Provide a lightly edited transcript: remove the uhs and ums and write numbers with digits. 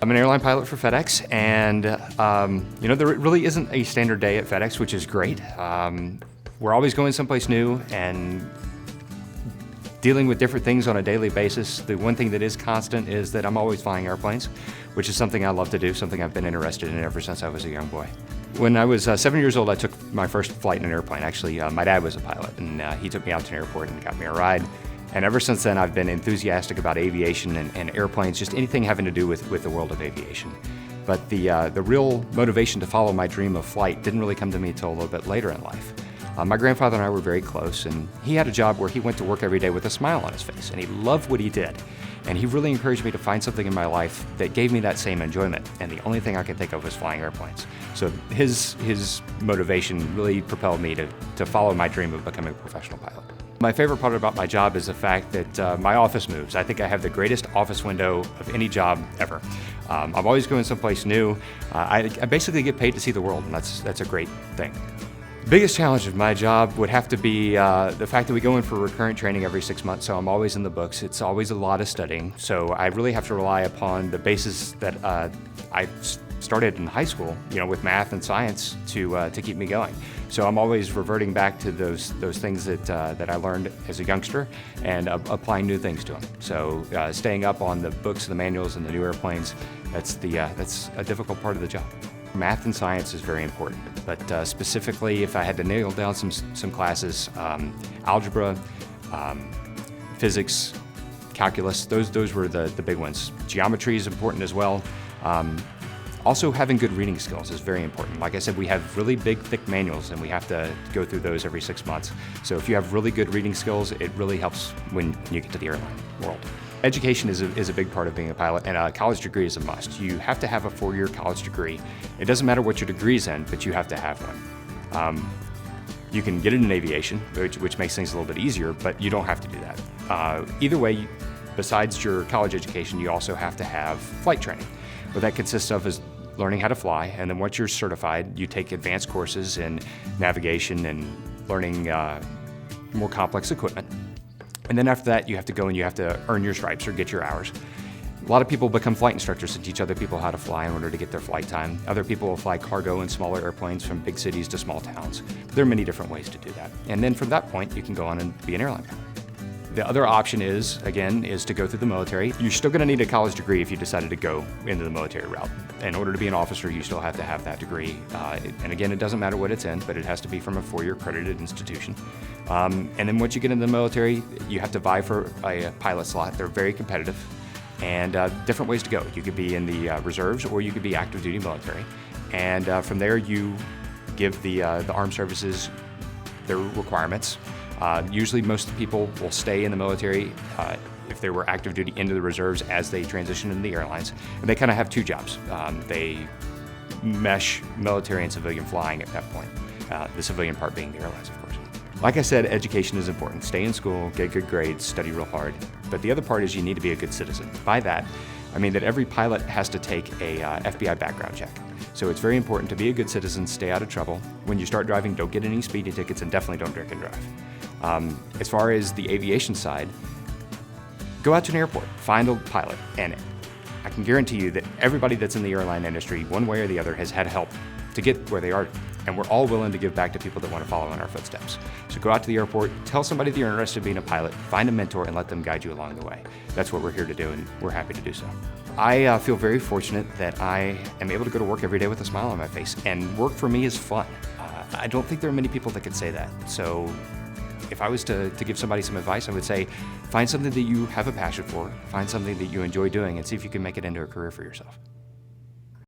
I'm an airline pilot for FedEx, and there really isn't a standard day at FedEx, which is great. We're always going someplace new and dealing with different things on a daily basis. The one thing that is constant is that I'm always flying airplanes, which is something I love to do, something I've been interested in ever since I was a young boy. When I was 7 years old, I took my first flight in an airplane. Actually, my dad was a pilot, and he took me out to an airport and got me a ride. And ever since then, I've been enthusiastic about aviation and airplanes, just anything having to do with the world of aviation. But the real motivation to follow my dream of flight didn't really come to me until a little bit later in life. My grandfather and I were very close, and he had a job where he went to work every day with a smile on his face, and he loved what he did. And he really encouraged me to find something in my life that gave me that same enjoyment, and the only thing I could think of was flying airplanes. So his motivation really propelled me to follow my dream of becoming a professional pilot. My favorite part about my job is the fact that my office moves. I think I have the greatest office window of any job ever. I'm always going someplace new. I basically get paid to see the world, and that's a great thing. The biggest challenge of my job would have to be the fact that we go in for recurrent training every 6 months, so I'm always in the books. It's always a lot of studying, so I really have to rely upon the bases that I started in high school, with math and science to keep me going. So I'm always reverting back to those things that I learned as a youngster and applying new things to them. So staying up on the books, the manuals, and the new airplanes, that's a difficult part of the job. Math and science is very important, but specifically if I had to nail down some classes, algebra, physics, calculus, those were the big ones. Geometry is important as well. Also, having good reading skills is very important. Like I said, we have really big, thick manuals, and we have to go through those every 6 months. So if you have really good reading skills, it really helps when you get to the airline world. Education is a big part of being a pilot, and a college degree is a must. You have to have a 4-year college degree. It doesn't matter what your degree's in, but you have to have one. You can get it in aviation, which makes things a little bit easier, but you don't have to do that. Either way, besides your college education, you also have to have flight training. What that consists of is learning how to fly, and then once you're certified, you take advanced courses in navigation and learning more complex equipment. And then after that, you have to go and you have to earn your stripes or get your hours. A lot of people become flight instructors and teach other people how to fly in order to get their flight time. Other people will fly cargo in smaller airplanes from big cities to small towns. There are many different ways to do that. And then from that point, you can go on and be an airline pilot. The other option is to go through the military. You're still going to need a college degree if you decided to go into the military route. In order to be an officer, you still have to have that degree. And again, it doesn't matter what it's in, but it has to be from a 4-year accredited institution. And then once you get into the military, you have to vie for a pilot slot. They're very competitive, and different ways to go. You could be in the reserves, or you could be active duty military. And from there, you give the armed services their requirements. Usually most people will stay in the military if they were active duty into the reserves as they transition into the airlines. And they kind of have 2 jobs. They mesh military and civilian flying at that point, the civilian part being the airlines, of course. Like I said, education is important. Stay in school, get good grades, study real hard. But the other part is you need to be a good citizen. By that, I mean that every pilot has to take a FBI background check. So it's very important to be a good citizen, stay out of trouble. When you start driving, don't get any speeding tickets, and definitely don't drink and drive. As far as the aviation side, go out to an airport, find a pilot, and I can guarantee you that everybody that's in the airline industry, one way or the other, has had help to get where they are, and we're all willing to give back to people that want to follow in our footsteps. So go out to the airport, tell somebody that you're interested in being a pilot, find a mentor, and let them guide you along the way. That's what we're here to do, and we're happy to do so. I feel very fortunate that I am able to go to work every day with a smile on my face, and work for me is fun. I don't think there are many people that could say that. So if I was to give somebody some advice, I would say find something that you have a passion for, find something that you enjoy doing, and see if you can make it into a career for yourself.